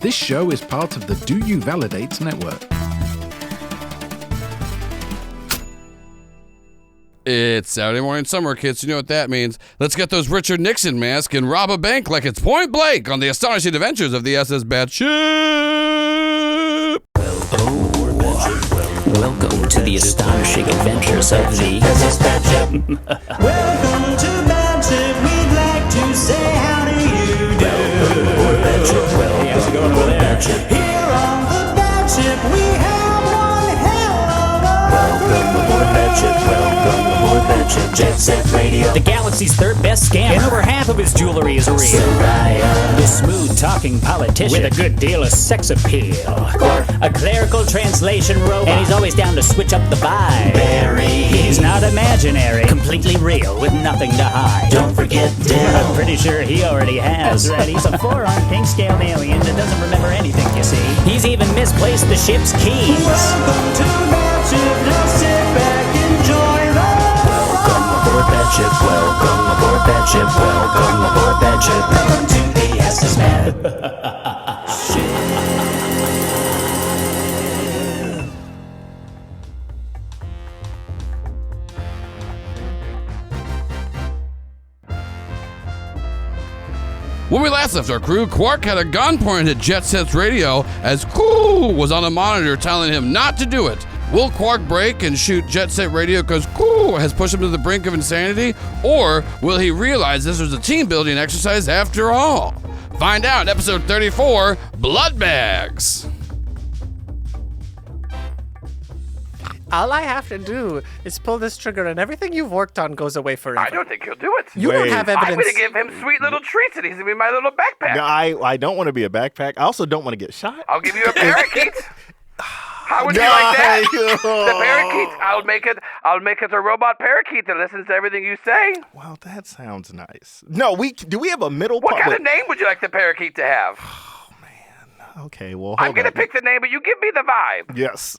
This show is part of the Do You Validate network. It's Saturday morning summer, kids. You know what that means. Let's get those Richard Nixon masks and rob a bank like it's point blank on the astonishing adventures of the SS Batship. Welcome to the astonishing adventures of the SS Batship. Welcome to Batship. We'd like to say how do you do? Welcome aboard Batship. Here on the Batship, we have one hell of a Welcome aboard Batship. Welcome aboard Batship. Jet Set Radio. The galaxy's third best scammer. And over half of his jewelry is real. Sayra. The smooth-talking politician with a good deal of sex appeal. A clerical translation robot. And he's always down to switch up the vibe. Barry. He's not imaginary. Completely real with nothing to hide. Don't forget Dill. I'm pretty sure he already has. That's right. He's a four-armed pink-scaled alien that doesn't remember anything, you see. He's even misplaced the ship's keys. welcome to Batship. Just sit back, enjoy the Welcome aboard Batship. Welcome aboard Batship. Welcome aboard Batship. Welcome to the SS When we last left our crew, Quark had a gun pointed at Jet Set's radio as Cool was on a monitor telling him not to do it. Will Quark break and shoot Jet Set Radio because Cool has pushed him to the brink of insanity? Or will he realize this was a team building exercise after all? Find out in episode 34, Blood Bags. All I have to do is pull this trigger and everything you've worked on goes away forever. I don't think he'll do it. You don't have evidence. I'm going to give him sweet little treats and he's going to be my little backpack. No, I don't want to be a backpack. I also don't want to get shot. I'll give you a parakeet. How would you like that? The parakeet. I'll make it a robot parakeet that listens to everything you say. Well, that sounds nice. No, do we have a middle What part? kind of name would you like the parakeet to have? Okay, well, I'm going to pick the name, but you give me the vibe. Yes.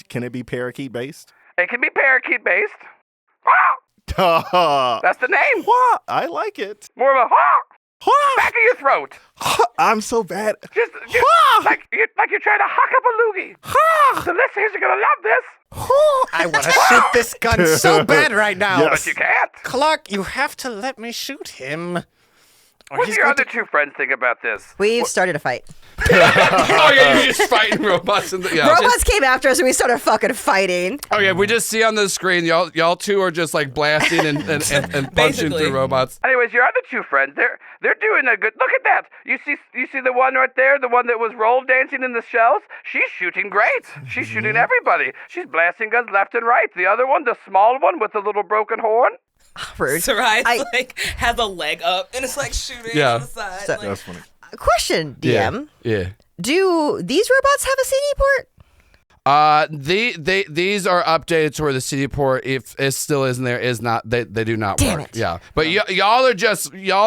Can it be parakeet based? It can be parakeet based. That's the name. What? I like it. More of a back of your throat. I'm so bad. Just like you're trying to huck up a loogie. The listeners are going to love this. I want to shoot this gun so bad right now. Yes. But you can't. Clark, you have to let me shoot him. Or What do he's your going other two friends think about this? We've started a fight. Oh yeah, you're just fighting robots. Robots came after us and we started fucking fighting. Oh yeah, we just see on the screen, y'all two are just like blasting and punching through robots. Anyways, your other two friends, they're doing a good. Look at that. You see the one right there, the one that was roll dancing in the shells. She's shooting great. She's shooting everybody. She's blasting guns left and right. The other one, the small one with the little broken horn. Rude. Sarai has a leg up and it's like shooting on the side. So- That's funny. Question, DM. Yeah. Do these robots have a CD port? These are updated to where the CD port, if it still isn't there, is not. They do not Damn work. it. Yeah, but y'all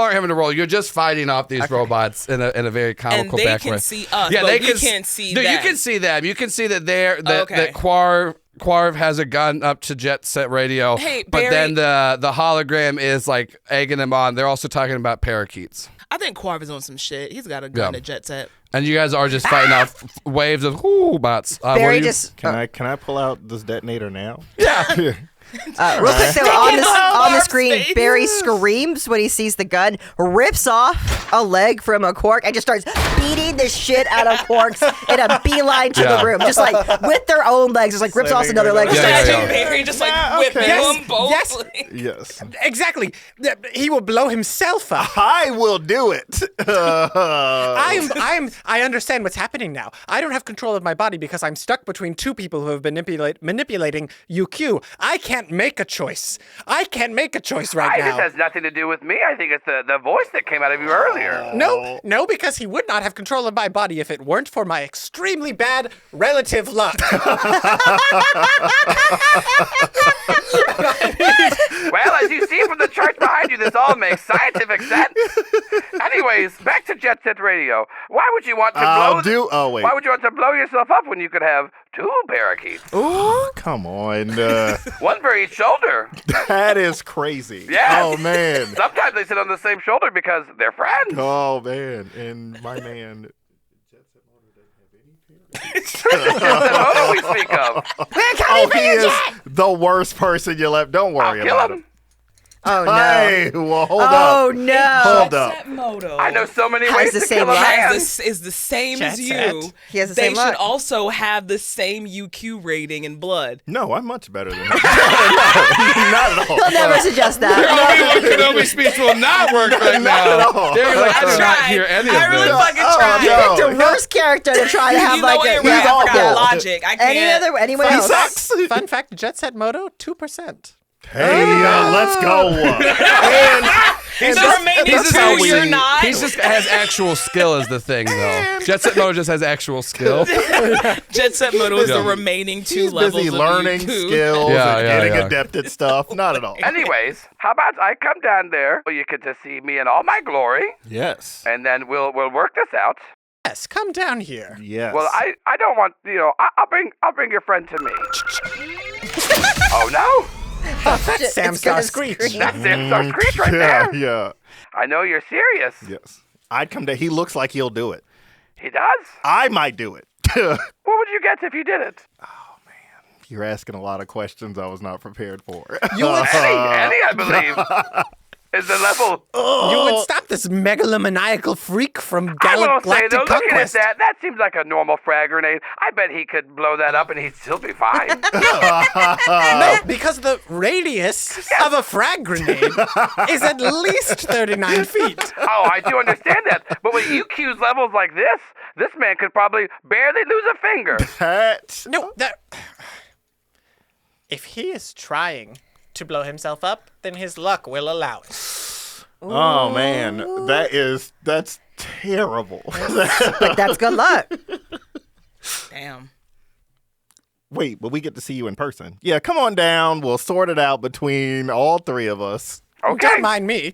aren't having to roll. You're just fighting off these robots in a very comical And they back can way. see us, Yeah, but they we can't see no, them. You can see them. You can see that Okay. that Quarv has a gun up to Jet Set Radio. Hey, but Barry- then the hologram is like egging them on. They're also talking about parakeets. I think Quarv is on some shit. He's got a gun Yeah. at Jet Set. And you guys are just fighting off waves of bots. Barry just Can I pull out this detonator now? Yeah. real quick though on the Barf's screen, face. Barry screams when he sees the gun, rips off a leg from a Quark, and just starts beating the shit out of Quarks in a beeline to Yeah. the room, just like with their own legs, just like rips off another leg. Yeah, yeah, yeah. Barry just like Yeah, whipping okay. them both. Yes. Like- Yes. Exactly. He will blow himself up. I will do it. I understand what's happening now. I don't have control of my body because I'm stuck between two people who have been manipulating UQ. I can't make a choice. I can't make a choice right This now. has nothing to do with me. I think it's the voice that came out of you earlier. No, because he would not have control of my body if it weren't for my extremely bad relative luck. Well, as you see from the charts behind you, this all makes scientific sense. Anyways, back to Jet Set Radio. Why would you want to Why would you want to blow yourself up when you could have two parakeets? Ooh, come on. One for each shoulder. That is crazy. Yes. Oh, man. Sometimes they sit on the same shoulder because they're friends. Oh, man. And my man Moto we speak of. He is the worst person you'll ever. Don't worry I'll kill about him. him. Oh no. Hey, well, hold up. Oh no. Hold up. Jet Set Moto I know so many Has ways the to same kill a luck. man. is the same Jet as Set. you. He has the They same should luck. also have the same UQ rating in blood. No, I'm much better than that. Not at all. He'll never suggest that. Kenobi speech will not work right now. all. They're like, I I did not tried. hear any of I really this. fucking Oh, tried. no. Picked a worse character to try to have You like know what? a. I forgot awful. logic. I can't. Anyone He else? sucks. Fun fact: Jet Set Moto 2%. Hey, let's go. He's That's just how two, you're we- not. He just has actual skill is the thing, though. Jet Set Moto just has actual skill. Jet Set Moto is Yeah. the remaining two He's levels busy of learning UQ. skills Yeah, and yeah, getting yeah. adept at stuff. Not at all. Anyways, how about I come down there so you get to see me in all my glory, Yes. and then we'll work this out. Yes, come down here. Yes. Well, I don't want I'll bring your friend to me. Oh no, That's Shit, Sam it's gonna Screech. scream. that's Sam Screech right yeah, there. yeah. I know you're serious. Yes. I'd come to. He looks like he'll do it. He does. I might do it. What would you get if you did it? You're asking a lot of questions I was not prepared for. Any, I believe, is the level. You would stop this megalomaniacal freak from I will say, galactic though, looking at conquest. that seems like a normal frag grenade. I bet he could blow that up and he'd still be fine. No, because the radius of a frag grenade is at least 39 feet. Oh, I do understand that. But with UQ's levels like this man could probably barely lose a finger. Pat. No, that. If he is trying to blow himself up, then his luck will allow it. Oh man, that's terrible. But that's good luck. Damn. Wait, but we get to see you in person. Yeah, come on down. We'll sort it out between all three of us. Okay. Don't mind me.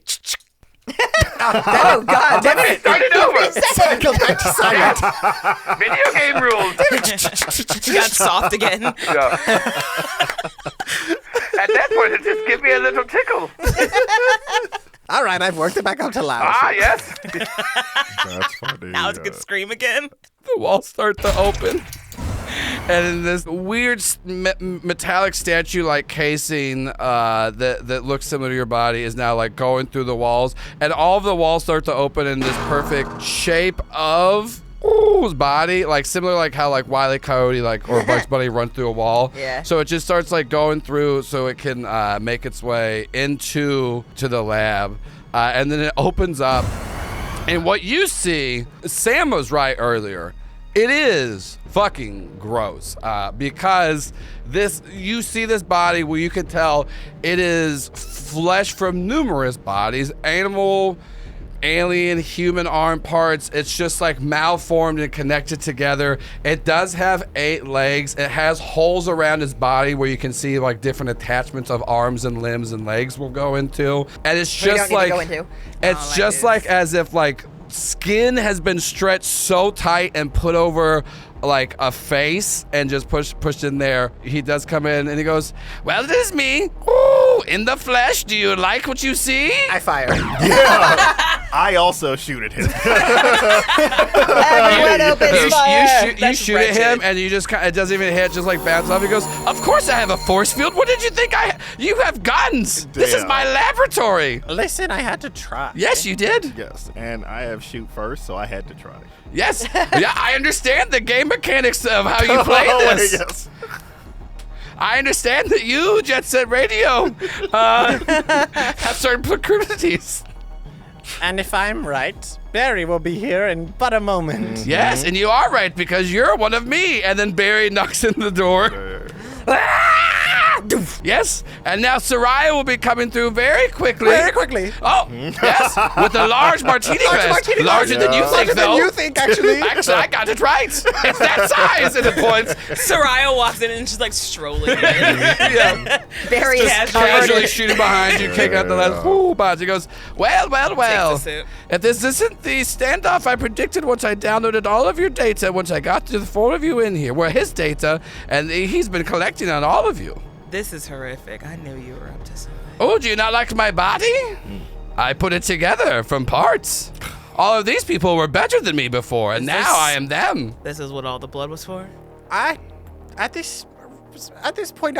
Oh God, damn it. Start it over. Go back to silent. Video game rules. You got soft again. Yeah. At that point, it just give me a little tickle. All right, I've worked it back up to loud. Ah, yes. That's funny. Now it's gonna scream again. The walls start to open. And in this weird metallic statue-like casing that looks similar to your body is now like going through the walls, and all of the walls start to open in this perfect shape of his body, like similar like how like Wile E. Coyote or Bugs Bunny run through a wall. Yeah. So it just starts like going through so it can make its way into the lab, and then it opens up, and what you see, Sam was right earlier. It is fucking gross because you see this body where you can tell it is flesh from numerous bodies, animal, alien, human arm parts. It's just like malformed and connected together. It does have 8 legs. It has holes around its body where you can see like different attachments of arms and limbs and legs will go into. And it's We don't just need to like go into. it's like just this. like as if like skin has been stretched so tight and put over like a face and just pushed in there. He does come in and he goes, "Well, this is me. Ooh, in the flesh. Do you like what you see?" I fire. I also shoot at him. Everyone opens fire. You That's shoot at him wretched. and you just it doesn't even hit, just like bounce off. He goes, "Of course I have a force field. What did you think you have guns. This is Damn. my laboratory." Listen, I had to try. Yes, you did. Yes, and I have shoot first, so I had to try. Yes. Yeah, I understand the game mechanics of how you play this. Yes. I understand that you, Jet Set Radio, have certain proclivities. And if I'm right, Barry will be here in but a moment. Yes, and you are right because you're one of me. And then Barry knocks in the door. Yes, and now Sayra will be coming through very quickly. Very quickly. Oh, yes, with a large martini glass. martini glass. Larger than you think, Larger than though. you think, actually. Actually, I got it right. It's that size, and it points. Soraya walks in and she's like strolling in. Yeah. Barry is Just covered Casually in- shooting behind you, kicking out the last box. He goes, well. Takes a sip. If this isn't the standoff I predicted once I downloaded all of your data, once I got to the 4 of you in here, well, his data, and he's been collecting on all of you. This is horrific. I knew you were up to something. Oh, do you not like my body? I put it together from parts. All of these people were better than me before, and now I am them. This is what all the blood was for? At this point,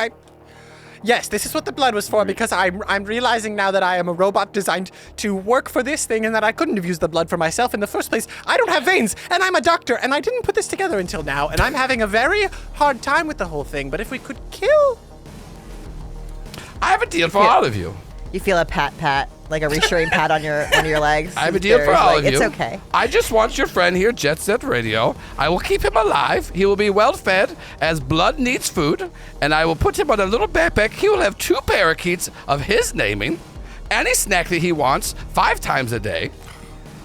yes, this is what the blood was for, because I'm realizing now that I am a robot designed to work for this thing and that I couldn't have used the blood for myself in the first place. I don't have veins, and I'm a doctor, and I didn't put this together until now, and I'm having a very hard time with the whole thing, but if we could kill... I have a deal for all of you. You feel a pat, like a reassuring pat on one of your legs. I have a deal for all of you. It's okay. I just want your friend here, Jet Set Radio. I will keep him alive. He will be well fed as blood needs food, and I will put him on a little backpack. He will have 2 parakeets of his naming, any snack that he wants 5 times a day.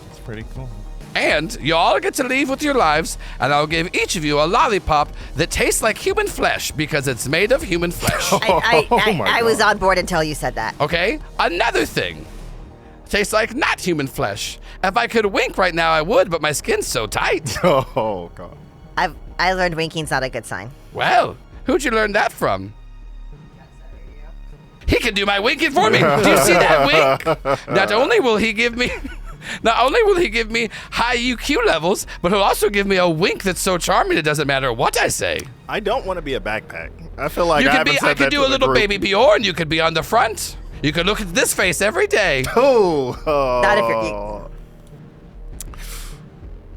It's pretty cool. And you all get to leave with your lives, and I'll give each of you a lollipop that tastes like human flesh because it's made of human flesh. I was on board until you said that. Okay? Another thing. Tastes like not human flesh. If I could wink right now, I would, but my skin's so tight. Oh, God. I learned winking's not a good sign. Well, who'd you learn that from? He can do my winking for me. Do you see that wink? Not only will he give me high UQ levels, but he'll also give me a wink that's so charming it doesn't matter what I say. I don't want to be a backpack. I feel like I could do a little baby Bjorn. You could be on the front. You could look at this face every day. Not if you're...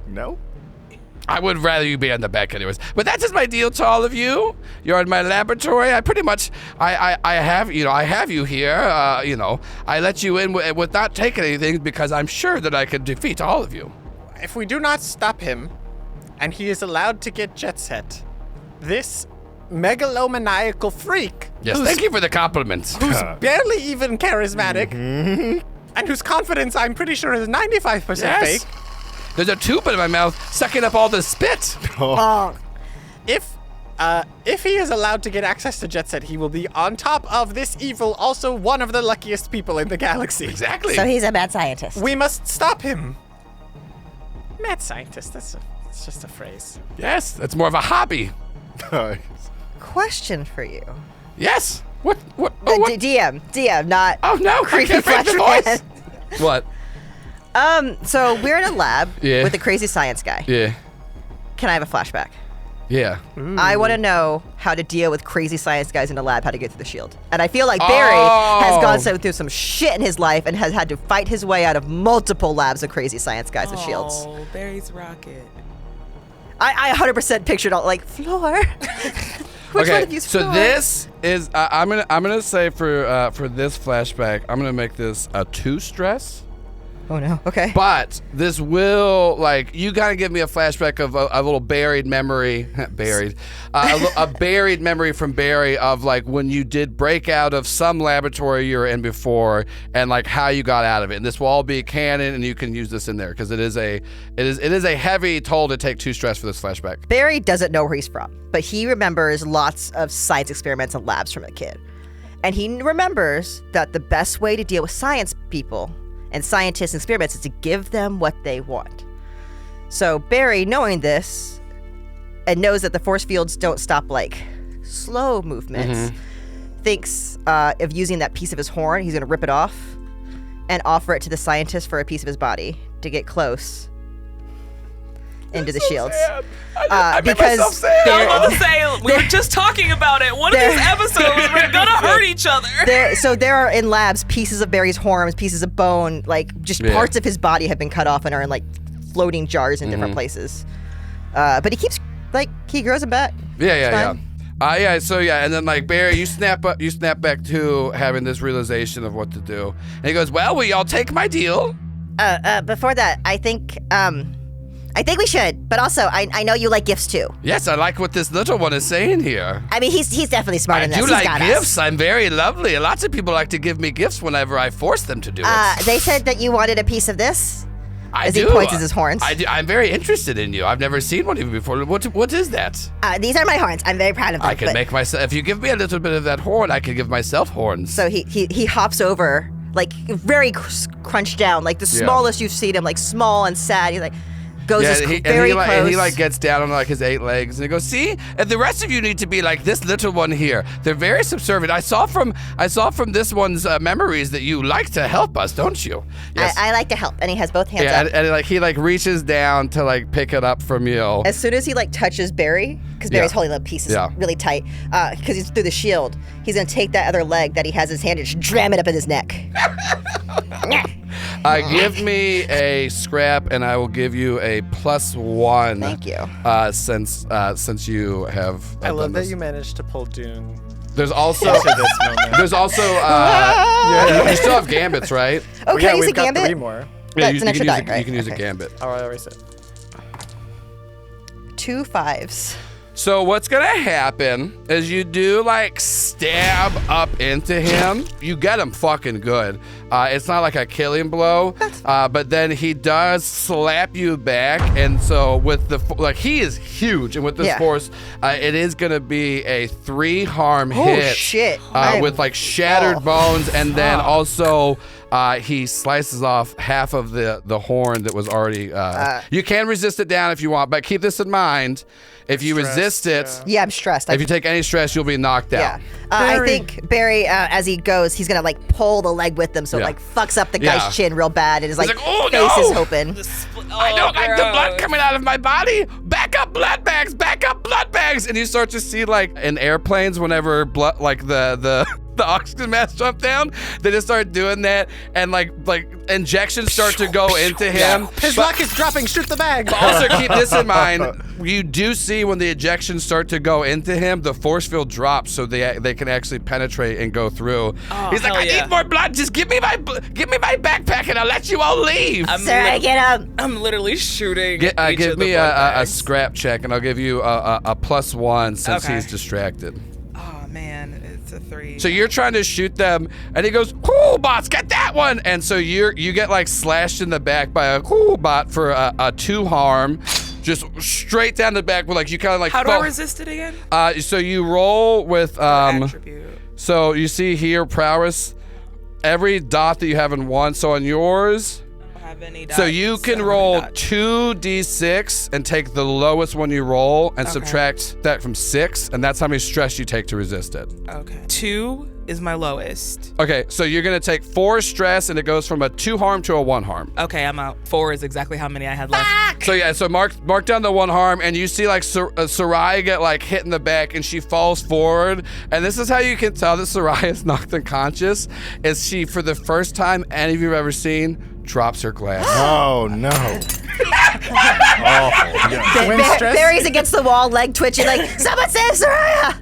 No? I would rather you be on the back anyways. But that's just my deal to all of you. You're in my laboratory. I pretty much, I have you here. I let you in with not taking anything because I'm sure that I could defeat all of you. If we do not stop him, and he is allowed to get jet set, this megalomaniacal freak... Yes, thank you for the compliments. Who's barely even charismatic, and whose confidence I'm pretty sure is 95% fake. There's a tube in my mouth sucking up all the spit. If he is allowed to get access to jet set, he will be on top of this evil, also one of the luckiest people in the galaxy. Exactly. So he's a mad scientist. We must stop him. Mad scientist, it's just a phrase. Yes, that's more of a hobby. Question for you. Yes. What? What? DM, not. Oh no! I can't make the voice. What? So we're in a lab Yeah. with a crazy science guy. Yeah. Can I have a flashback? Yeah. I want to know how to deal with crazy science guys in a lab, how to get through the shield. And I feel like Barry has gone through some shit in his life and has had to fight his way out of multiple labs of crazy science guys with shields. Oh, Barry's rocket. I 100% pictured all like Floor. Which one of you's so Floor? this is I'm gonna say for this flashback I'm gonna make this a 2 stress. Oh no. Okay. But this will, like, you kind of give me a flashback of a little buried memory, a buried memory from Barry of like when you did break out of some laboratory you were in before, and like how you got out of it. And this will all be canon, and you can use this in there because it is a heavy toll to take 2 stress for this flashback. Barry doesn't know where he's from, but he remembers lots of science experiments and labs from a kid, and he remembers that the best way to deal with science people and scientists and experiments is to give them what they want. So Barry, knowing this, and knows that the force fields don't stop like slow movements, thinks of using that piece of his horn. He's gonna rip it off and offer it to the scientist for a piece of his body to get close into the shields. I made because myself sad. I was about to say, we were just talking about it. One of these episodes, we're gonna hurt each other. There are in labs pieces of Barry's horns, pieces of bone, like just parts of his body have been cut off and are in like floating jars in different places. But he keeps he grows them back. Yeah. And then like Barry, you snap back to having this realization of what to do. And he goes, well, will y'all take my deal? Before that, I think we should, but also I know you like gifts too. Yes, I like what this little one is saying here. I mean, he's definitely smarter than us. I do He's like got gifts. us. I'm very lovely. Lots of people like to give me gifts whenever I force them to do it. They said that you wanted a piece of this. I As do. he points his horns. I do. I'm very interested in you. I've never seen one of you before. What is that? These are my horns. I'm very proud of them. I can make myself. If you give me a little bit of that horn, I can give myself horns. So he hops over, like very crunched down, like the smallest you've seen him, like small and sad. He's like, goes very close. And he like gets down on like his 8 legs and he goes, see, and the rest of you need to be like this little one here. They're very subservient. I saw from this one's memories that you like to help us, don't you? Yes. I like to help, and he has both hands up. And like he like reaches down to like pick it up from you. As soon as he like touches Barry, because Barry's holding the pieces really tight, because he's through the shield, he's gonna take that other leg that he has in his hand and just dram it up in his neck. Give me a scrap, and I will give you a +1. Thank you. Since you have. I love done that this. you managed to pull Dune. There's also. To this moment. There's also. You still have gambits, right? Okay, yeah, use a we've got gambit. 3 more. That's an extra die, right? You can use a Okay. gambit. All right, I'll erase it. 2 5s. So what's gonna happen is you do like stab up into him. You get him fucking good. It's not like a killing blow, but then he does slap you back, and so with the he is huge, and with this force, it is gonna be a 3 harm hit. Oh shit! With like shattered bones, and then also. He slices off half of the horn that was already. You can resist it down if you want, but keep this in mind. If you resist it, I'm stressed. if you take any stress, you'll be knocked out. I think Barry, as he goes, he's gonna like pull the leg with him, so it like fucks up the guy's chin real bad, and his like oh, face no! is open. I don't like the blood coming out of my body. Back up, blood bags. Back up, blood bags. And you start to see like in airplanes, whenever blood, like the oxygen mask jump down, they just start doing that, and like injections start to go into him. His rocket's dropping. Shoot the bag. But also keep this in mind. You do see when the injections start to go into him, the force field drops, so they can actually penetrate and go through. He's like, I need more blood. Just give me my backpack, and I'll let you all leave. Sarah, get up. I'm literally shooting. Give me a scrap check, and I'll give you a +1 since he's distracted. Oh man, it's a 3. So you're trying to shoot them, and he goes, "Cool bots, get that one!" And so you get like slashed in the back by a cool bot for a 2 harm, just straight down the back. With like you kind of like. How do I resist it again? So you roll with Attribute. So you see here prowess, every dot that you have in 1. So on yours. So you can roll 2d6 and take the lowest one you roll and subtract that from 6, and that's how many stress you take to resist it. Okay. 2 is my lowest. Okay, so you're gonna take 4 stress, and it goes from a 2 harm to a 1 harm. Okay, I'm out. 4 is exactly how many I had left. So yeah, so mark down the 1 harm, and you see like Soraya get like hit in the back, and she falls forward. And this is how you can tell that Soraya is knocked unconscious. Is she, for the first time any of you have ever seen, drops her glass. Oh no. Barry's against the wall, leg twitching, like, someone save Saraya!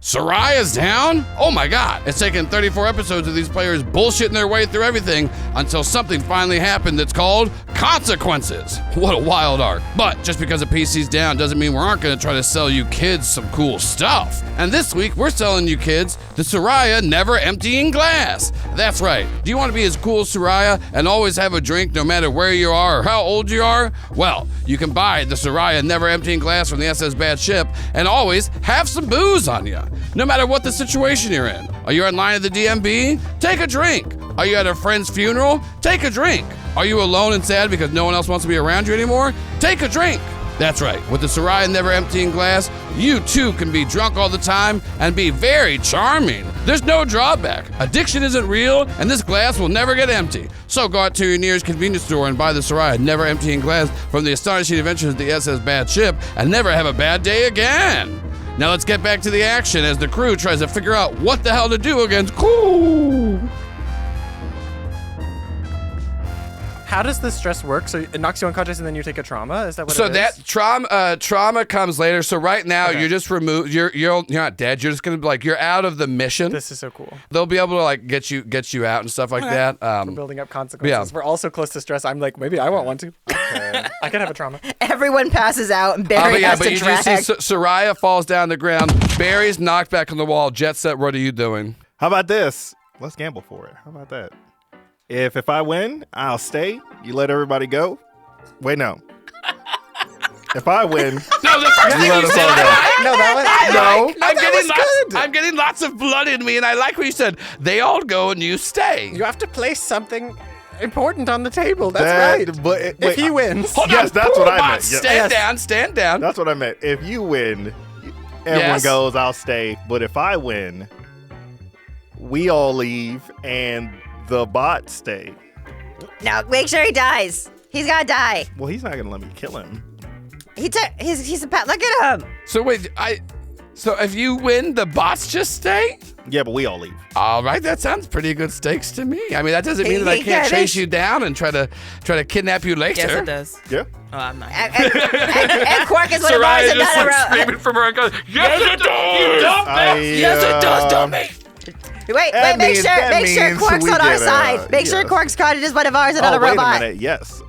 Soraya's down? Oh my god. It's taken 34 episodes of these players bullshitting their way through everything until something finally happened that's called consequences. What a wild arc. But just because a PC's down doesn't mean we aren't going to try to sell you kids some cool stuff. And this week, we're selling you kids the Soraya Never Emptying Glass. That's right. Do you want to be as cool as Soraya and always have a drink no matter where you are or how old you are? Well, you can buy the Soraya Never Emptying Glass from the SS Bad Ship and always have some booze on you. No matter what the situation you're in. Are you in line at the DMV? Take a drink. Are you at a friend's funeral? Take a drink. Are you alone and sad because no one else wants to be around you anymore? Take a drink. That's right. With the Soraya Never Emptying Glass, you too can be drunk all the time and be very charming. There's no drawback. Addiction isn't real, and this glass will never get empty. So go out to your nearest convenience store and buy the Soraya Never Emptying Glass from the Astonishing Adventures of the SS Bad Ship and never have a bad day again. Now let's get back to the action as the crew tries to figure out what the hell to do against Cool. How does the stress work? So it knocks you unconscious and then you take a trauma? Is that what it is? So that trauma comes later. So right now you're just removed. You're not dead. You're just gonna be like, you're out of the mission. This is so cool. They'll be able to like get you out and stuff like that. We're building up consequences. We're also close to stress. I'm like, maybe I want one too. Okay. I can have a trauma. Everyone passes out and Barry has to drag. You see Soraya falls down the ground. Barry's knocked back on the wall. Jet Set, what are you doing? How about this? Let's gamble for it. How about that? If I win, I'll stay. You let everybody go. Wait, no. If I win, No, the first thing let you us said, all go. No, that was I'm getting lots of blood in me, and I like what you said. They all go and you stay. You have to place something important on the table. That's right. But If he wins. Hold Yes, on. that's what I meant. Stand Yes. down, stand down. That's what I meant. If you win, everyone Yes. goes, I'll stay. But if I win, we all leave and the bot stay. Now, make sure he dies. He's gotta die. Well, he's not gonna let me kill him. He's a pet. Look at him. So wait, so if you win, the bots just stay? Yeah, but we all leave. All right, that sounds pretty good stakes to me. I mean, that doesn't mean that I can't chase you down and try to kidnap you later. Yes, it does. Yeah. Oh, I'm not. And Quark is one of ours and not a screaming from her and goes, yes, it does! You dumbass! Yes, it does, dummy! Wait, That make means- sure that means Quark's we on our get a- side. Make sure yes. Quark's carded as one of ours and not a wait robot. a minute. Yes. Is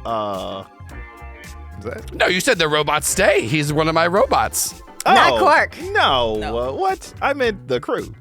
that? No, you said the robots stay. He's one of my robots. Not Oh, Quark. No. No. What? I meant the crew.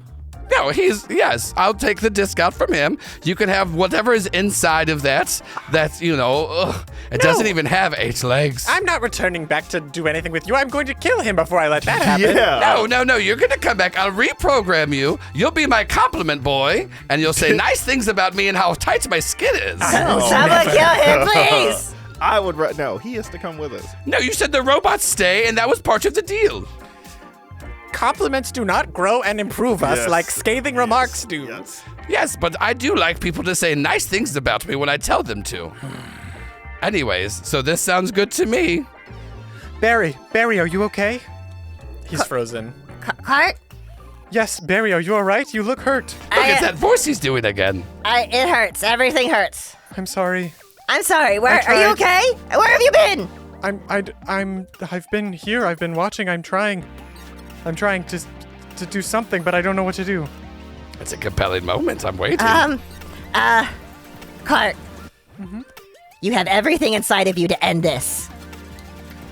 No, yes, I'll take the disc out from him. You can have whatever is inside of that. That's, it doesn't even have 8 legs. I'm not returning back to do anything with you. I'm going to kill him before I let that happen. Yeah. No, you're going to come back. I'll reprogram you. You'll be my compliment boy, and you'll say nice things about me and how tight my skin is. Someone kill him, please. I would. No, he has to come with us. No, you said the robots stay, and that was part of the deal. Compliments do not grow and improve us Yes. like scathing remarks do. Yes. Yes, but I do like people to say nice things about me when I tell them to. Anyways, so this sounds good to me. Barry, are you okay? He's frozen. Quark? Yes, Barry, are you all right? You look hurt. Look at that voice he's doing again. It hurts. Everything hurts. I'm sorry. I'm sorry. I Are you tried. okay? Where have you been? I've been here. I've been watching. I'm trying to do something, but I don't know what to do. It's a compelling moment. I'm waiting. Clark. Mm-hmm. You have everything inside of you to end this.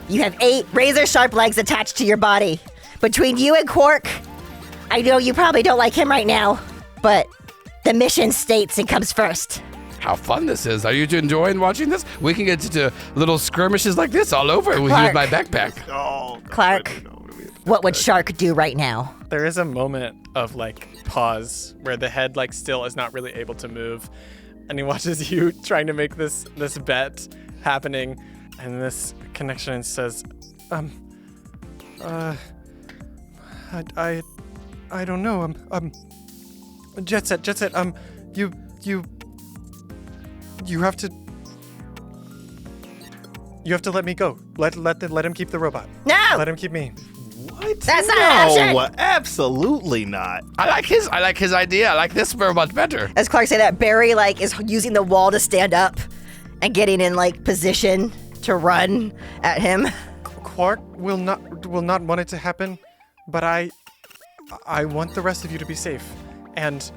You have 8 razor-sharp legs attached to your body. Between you and Quark, I know you probably don't like him right now, but the mission states it comes first. How fun this is. Are you enjoying watching this? We can get into little skirmishes like this all over with Clark. my backpack. Oh, Clark, what would Shark do right now? There is a moment of pause where the head still is not really able to move, and he watches you trying to make this bet happening, and this connection says, I don't know. Jet Set, you have to let me go. Let him keep the robot. No! Let him keep me. What? That's not an option! No, absolutely not. I like his idea. I like this very much better. As Clark said that, Barry is using the wall to stand up and getting in position to run at him. Quark will not want it to happen, but I want the rest of you to be safe. And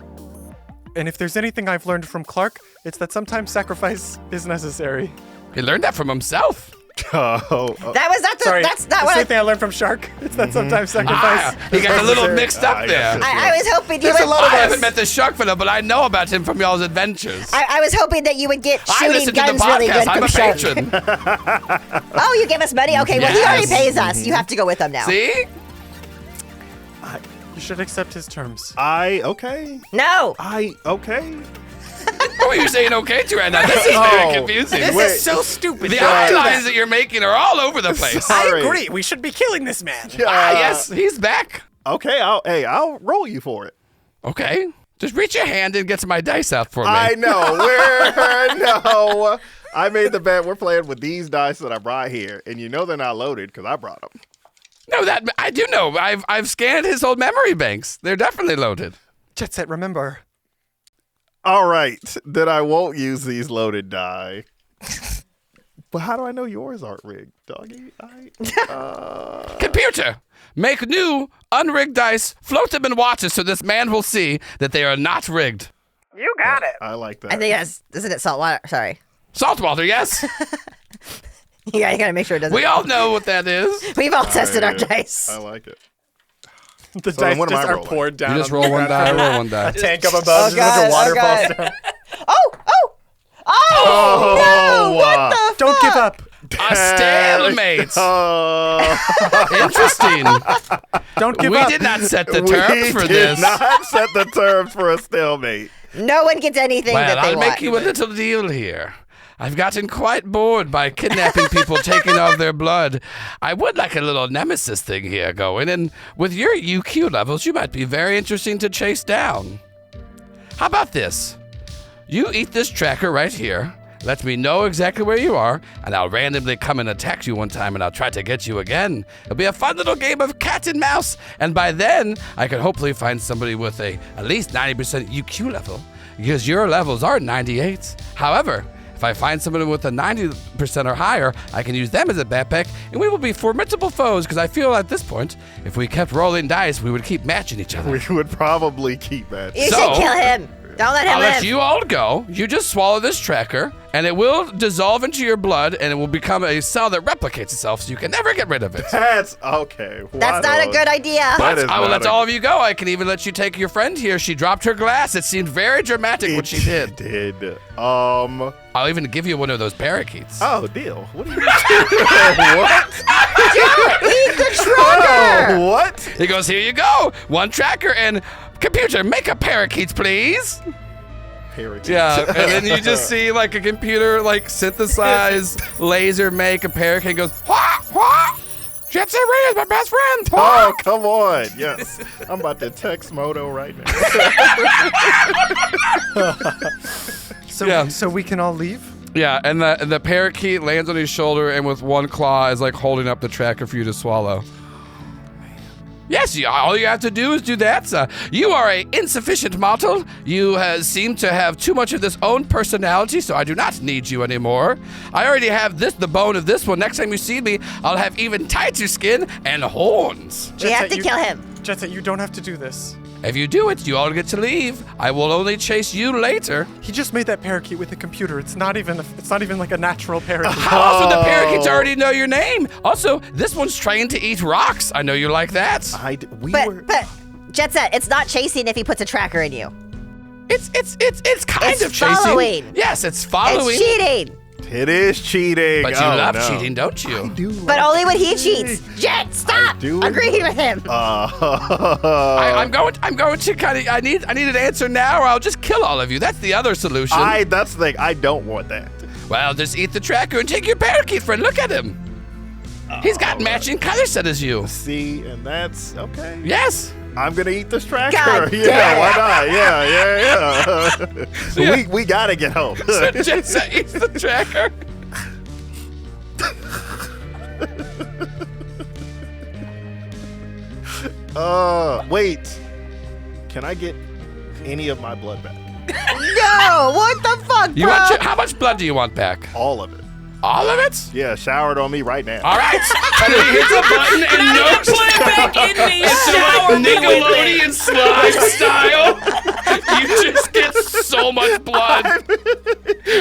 if there's anything I've learned from Clark, it's that sometimes sacrifice is necessary. He learned that from himself. That was not the. Sorry, That's not the what same thing I learned from Shark. It's that sometimes sacrifice. He got a little necessary. mixed up there. I was hoping you There's a would. lot of I us. haven't met the shark fella, but I know about him from y'all's adventures. I was hoping that you would get I shooting listen to the guns really podcast. good I'm from a Shark. patron. Oh, you give us money? Okay, well, he already Yes. pays us. You have to go with him now. See? You should accept his terms. Okay. No. Okay. What are you saying okay to right now? This is very confusing. This Wait. is so stupid. The Don't do outlines that. that you're making are all over the place. Sorry. I agree. We should be killing this man. Yes, he's back. Okay. I'll roll you for it. Okay. Just reach your hand and get my dice out for me. I know. No. I made the bet. We're playing with these dice that I brought here, and you know they're not loaded because I brought them. No, that I do know. I've scanned his old memory banks. They're definitely loaded. Jet Set, remember. All right, then I won't use these loaded die. But how do I know yours aren't rigged, doggy? Computer, make new unrigged dice, float them in watches so this man will see that they are not rigged. You got it. I like that. I think isn't it saltwater? Sorry. Saltwater, yes. Yeah, you gotta make sure it doesn't. We all know what that is. We've all tested our dice. I like it. The So then dice what am just I are rolling? poured down. You just on roll the one ground. die, roll one die. A tank up above, just God, a water oh, God. falls down. Oh, no! What the Don't fuck? give up. stalemate. Interesting. Don't give We up. did not set the terms for We this. did not set the terms for a stalemate. No one gets anything Well, that they I'll want. make you a little deal here. I've gotten quite bored by kidnapping people, taking all their blood. I would like a little nemesis thing here going, and with your UQ levels, you might be very interesting to chase down. How about this? You eat this tracker right here, let me know exactly where you are, and I'll randomly come and attack you one time, and I'll try to get you again. It'll be a fun little game of cat and mouse, and by then, I could hopefully find somebody with at least 90% UQ level, because your levels are 98. However, if I find someone with a 90% or higher, I can use them as a backpack, and we will be formidable foes, because I feel at this point, if we kept rolling dice, we would keep matching each other. We would probably keep that. You So- should kill him. Don't let him I'll live. let you all go. You just swallow this tracker, and it will dissolve into your blood, and it will become a cell that replicates itself, so you can never get rid of it. That's okay. That's not a good idea. That is I will not let all of you go. I can even let you take your friend here. She dropped her glass. It seemed very dramatic what she did. Did. I'll even give you one of those parakeets. Oh, deal. What are you doing? What? Eat the tracker. Oh, what? He goes, here you go. One tracker, and computer, make a parakeet, please. Parakeet. Yeah, and then you just see like a computer like synthesize laser make a parakeet. Goes, wah, wah. Jet Set Radio is my best friend. Wah. Oh, come on. Yes. I'm about to text Moto right now. So we can all leave? Yeah, and the parakeet lands on his shoulder, and with one claw is like holding up the tracker for you to swallow. Yes, all you have to do is do that. You are a insufficient mortal. You seem to have too much of this own personality, so I do not need you anymore. I already have the bone of this one. Next time you see me, I'll have even tighter skin and horns. We have to kill him. Jet Set, you don't have to do this. If you do it, you all get to leave. I will only chase you later. He just made that parakeet with a computer. It's not even like a natural parakeet. Also, the parakeets already know your name. Also, this one's trained to eat rocks. I know you like that. But Jet Set, it's not chasing if he puts a tracker in you. It's kind It's of chasing. following. Yes, it's following. It's cheating. It is cheating. But you Oh, love no. cheating, don't you? I do love But only when he cheats. Jet, stop do. agreeing with him. I'm going to kind of. I need an answer now, or I'll just kill all of you. That's the other solution. That's the thing. I don't want that. Well, just eat the tracker and take your parakeet friend. Look at him. He's got matching color set as you. See, and that's okay. Yes. I'm gonna eat this tracker. God Yeah, damn. why not? Yeah. Yeah. we gotta get home. So just eats the tracker. Wait. Can I get any of my blood back? No, what the fuck, You bro? want how much blood do you want back? All of it. All of it? Yeah, showered on me right now. All right. And he hits a button and no Put it back in me. It's Shower like me with it. Nickelodeon slime style. You just get so much blood.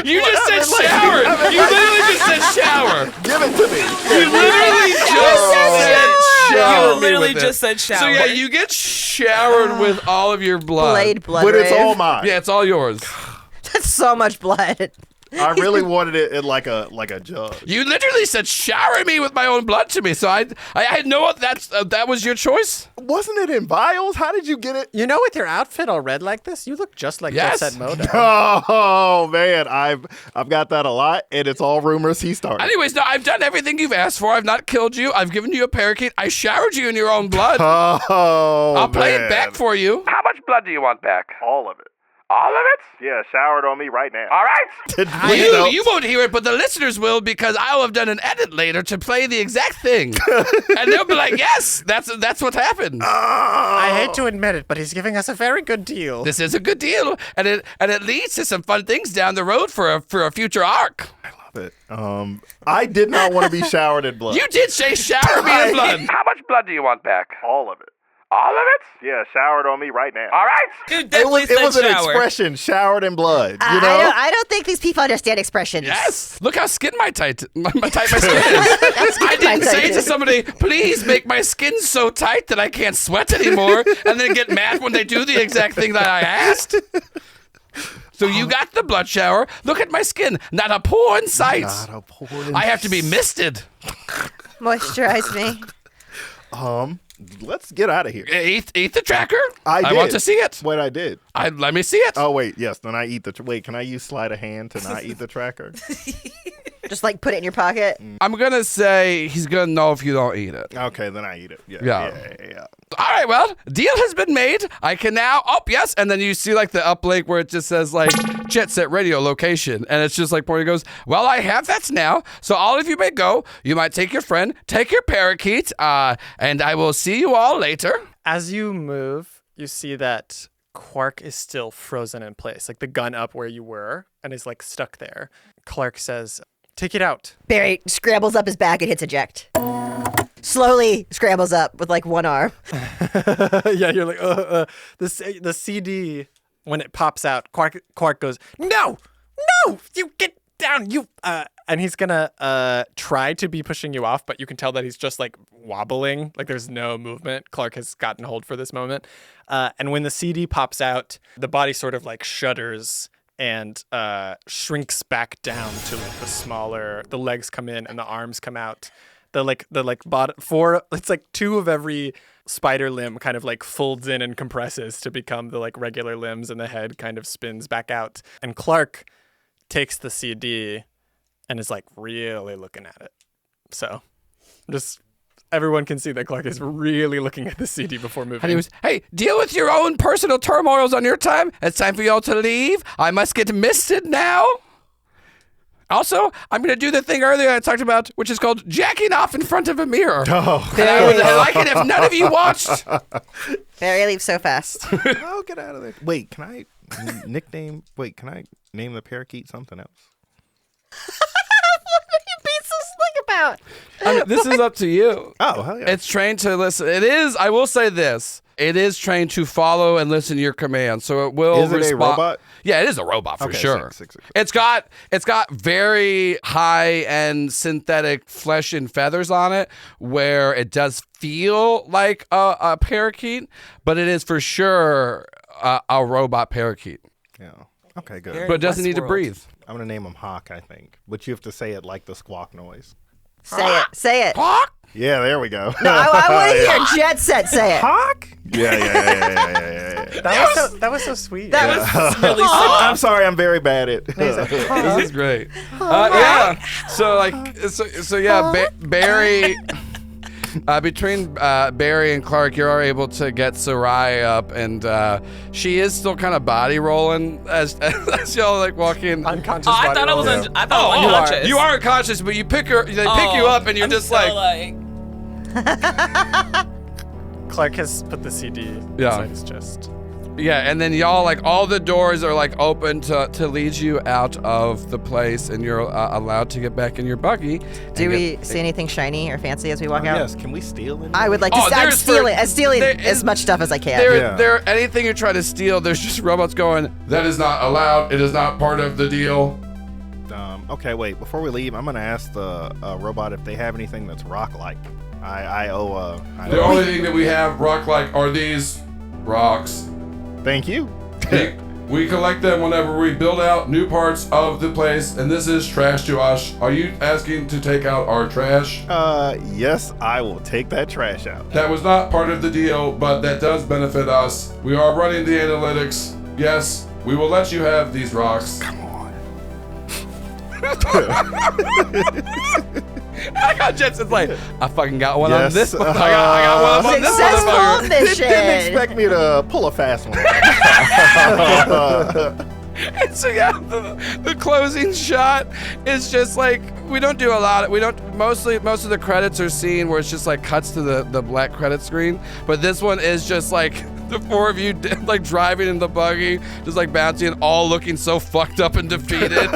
You just said shower. You literally just said shower. Give it to me. You literally just said shower. You me literally with it. just said shower. So yeah, you get showered with all of your blood. Blade blood But it's rave. all mine. Yeah, it's all yours. That's so much blood. I really wanted it in like a jug. You literally said shower me with my own blood to me. So I had no that was your choice. Wasn't it in vials? How did you get it? You know, with your outfit all red like this, you look just like Yes. Jet Set Moto. Oh man, I've got that a lot, and it's all rumors he started. Anyways, no, I've done everything you've asked for. I've not killed you. I've given you a parakeet. I showered you in your own blood. Oh, I'll play man. it back for you. How much blood do you want back? All of it. All of it? Yeah, showered on me right now. All right. Please don't. You won't hear it, but the listeners will because I'll have done an edit later to play the exact thing. And they'll be like, yes, that's what happened. I hate to admit it, but he's giving us a very good deal. This is a good deal. And it leads to some fun things down the road for a future arc. It. I did not want to be showered in blood. You did say shower me in blood. How much blood do you want back? All of it. All of it? Yeah, showered on me right now. All right. Dude, definitely It was said an shower. expression, showered in blood. You know? I don't think these people understand expressions. Yes. Look how tight my skin is. I didn't say to somebody, please make my skin so tight that I can't sweat anymore, and then get mad when they do the exact thing that I asked. So you got the blood shower. Look at my skin. Not a pore in sight. Not a pore in I have to be misted. Moisturize me. Let's get out of here. Eat the tracker. I did. want to see it. What I did. Let me see it. Oh, wait. Yes. Then I eat the... Wait, can I use sleight of hand to not eat the tracker? Just like put it in your pocket. I'm going to say he's going to know if you don't eat it. Okay, then I eat it. Yeah. Yeah. All right, well, deal has been made. I can now, yes. And then you see like the uplink where it just says like Jet Set Radio location. And it's just like pointing goes, well, I have that now. So all of you may go. You might take your friend, take your parakeet, and I will see you all later. As you move, you see that Quark is still frozen in place, like the gun up where you were, and is like stuck there. Clark says, take it out. Barry scrambles up his back and hits eject. Slowly scrambles up with like one arm. Yeah, you're like, the CD, when it pops out, Quark goes, no, you get down, you, and he's gonna try to be pushing you off, but you can tell that he's just like wobbling, like there's no movement. Clark has gotten hold for this moment. And when the CD pops out, the body sort of like shudders and shrinks back down to like the legs come in and the arms come out. The bottom four, it's like two of every spider limb kind of like folds in and compresses to become the like regular limbs, and the head kind of spins back out. And Clark takes the CD and is like really looking at it. So just everyone can see that Clark is really looking at the CD before moving. And he was, hey, deal with your own personal turmoils on your time. It's time for y'all to leave. I must get misted now. Also, I'm going to do the thing earlier I talked about, which is called jacking off in front of a mirror. Oh. And I would like it if none of you watched. Barry leaves so fast. Oh, get out of there. Wait, can I name the parakeet something else? What are you being so slick about? I mean, this is up to you. Oh, hell yeah. It's trained to listen. It is, I will say this. It is trained to follow and listen to your commands, so it will Is it a robot? Yeah, it is a robot for Okay, sure. six. It's got very high-end synthetic flesh and feathers on it, where it does feel like a parakeet, but it is for sure a robot parakeet. Yeah. Okay, good. But it doesn't need to Westworld. breathe. I'm going to name him Hawk, I think. But you have to say it like the squawk noise. Say it. Hawk? Yeah, there we go. No, I want to hear Jet Set say it. Hawk? Yeah. That was so sweet. That was really I'm sorry, I'm very bad at This is great. Yeah. So yeah, Barry. Between Barry and Clark, you're able to get Sayra up, and she is still kind of body rolling as y'all like walking. Unconscious Oh, I body thought I was roll. unconscious. You are unconscious, but they pick you up, and you're I'm just still like. Clark has put the CD inside his chest. Yeah, and then y'all like all the doors are like open to lead you out of the place, and you're allowed to get back in your buggy. Do we see anything shiny or fancy as we walk out? Yes, can we steal anything? I would like to. I'm stealing as much stuff as I can. Anything you try to steal, there's just robots going, that is not allowed. It is not part of the deal. Okay, wait. Before we leave, I'm going to ask the robot if they have anything that's rock-like. I owe The only thing that we have rock-like are these rocks. Thank you. We collect them whenever we build out new parts of the place, and this is trash to us. Are you asking to take out our trash? Yes, I will take that trash out. That was not part of the deal, but that does benefit us. We are running the analytics. Yes, we will let you have these rocks. Come on. I got Jensen's like, I fucking got one Yes, on this. I got one on this Successful motherfucker. mission. Didn't expect me to pull a fast one. And so yeah, the closing shot is just like, we don't do a lot. Most of the credits are seen where it's just like cuts to the black credit screen. But this one is just like the four of you like driving in the buggy, just like bouncing, all looking so fucked up and defeated.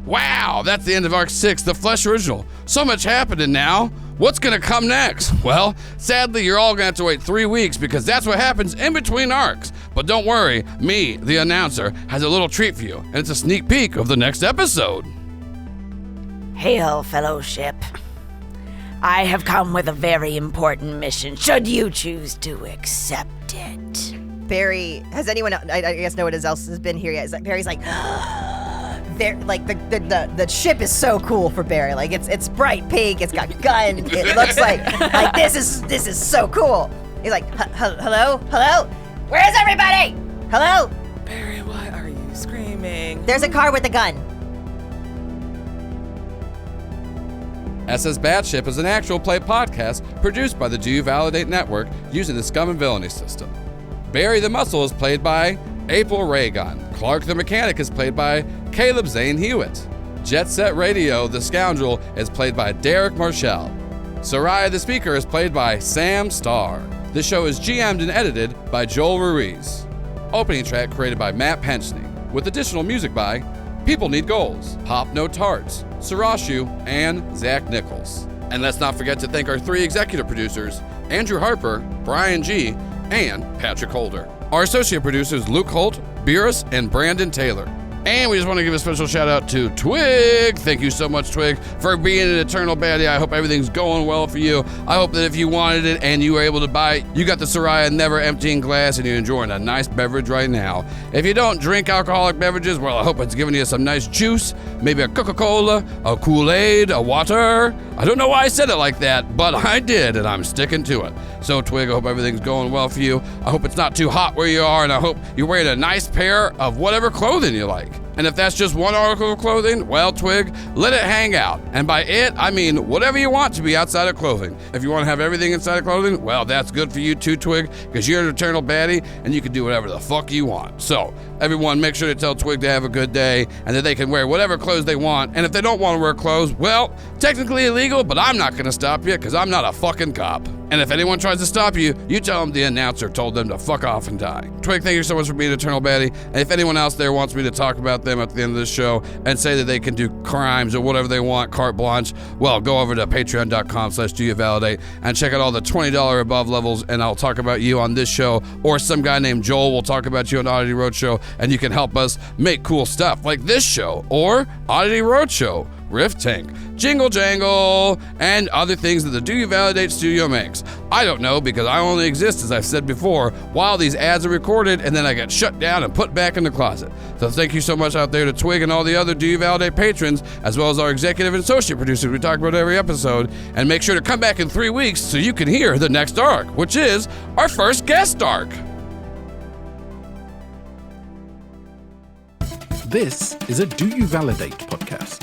Wow, that's the end of Arc 6, the Flesh Original. So much happening now. What's gonna come next? Well, sadly, you're all gonna have to wait 3 weeks because that's what happens in between arcs. But don't worry, me, the announcer, has a little treat for you, and it's a sneak peek of the next episode. Hail, fellowship. I have come with a very important mission, should you choose to accept it. Barry, has anyone, I guess no one else has been here yet. It's like, Barry's like, like the ship is so cool for Barry. Like it's bright pink, it's got guns, it looks like this is so cool. He's like, hello? Where's everybody? Hello? Barry, why are you screaming? There's a car with a gun. SS Batship is an actual play podcast produced by the Do You Validate Network using the Scum and Villainy system. Barry the Muscle is played by April Raygun. Clark the Mechanic is played by Caleb Zane Huett. Jet Set Radio the Scoundrel is played by Derick Marchel. Sayra the Speaker is played by Samm Starr. The show is GM'd and edited by Joel Ruiz. Opening track created by Matt Penchney, with additional music by People Need Goals, Pop No Tarts, Sarashu, and Zach Nichols. And let's not forget to thank our 3 executive producers, Andrew Harper, Brian G., and Patrick Holder. Our associate producers, Luke Holt, Birras, and Brandon Taylor. And we just want to give a special shout out to Twig. Thank you so much, Twig, for being an eternal baddie. I hope everything's going well for you. I hope that if you wanted it and you were able to buy it, you got the Sayra never emptying glass and you're enjoying a nice beverage right now. If you don't drink alcoholic beverages, well, I hope it's giving you some nice juice, maybe a Coca-Cola, a Kool-Aid, a water. I don't know why I said it like that, but I did, and I'm sticking to it. So, Twig, I hope everything's going well for you. I hope it's not too hot where you are, and I hope you're wearing a nice pair of whatever clothing you like. And if that's just one article of clothing, well, Twig, let it hang out. And by it, I mean whatever you want to be outside of clothing. If you want to have everything inside of clothing, well, that's good for you too, Twig, because you're an eternal baddie, and you can do whatever the fuck you want. So, everyone, make sure to tell Twig to have a good day, and that they can wear whatever clothes they want. And if they don't want to wear clothes, well, technically illegal, but I'm not going to stop you, because I'm not a fucking cop. And if anyone tries to stop you, you tell them the announcer told them to fuck off and die. Twig, thank you so much for being an eternal baddie. And if anyone else there wants me to talk about them at the end of this show and say that they can do crimes or whatever they want, carte blanche, well, go over to patreon.com/doyouvalidate and check out all the $20 above levels, and I'll talk about you on this show, or some guy named Joel will talk about you on Oddity Roadshow, and you can help us make cool stuff like this show or Oddity Roadshow, Rift Tank, Jingle Jangle, and other things that the Do You Validate studio makes. I don't know, because I only exist, as I've said before, while these ads are recorded, and then I get shut down and put back in the closet. So thank you so much out there to Twig and all the other Do You Validate patrons, as well as our executive and associate producers we talk about every episode. And make sure to come back in 3 weeks so you can hear the next arc, which is our first guest arc. This is a Do You Validate podcast.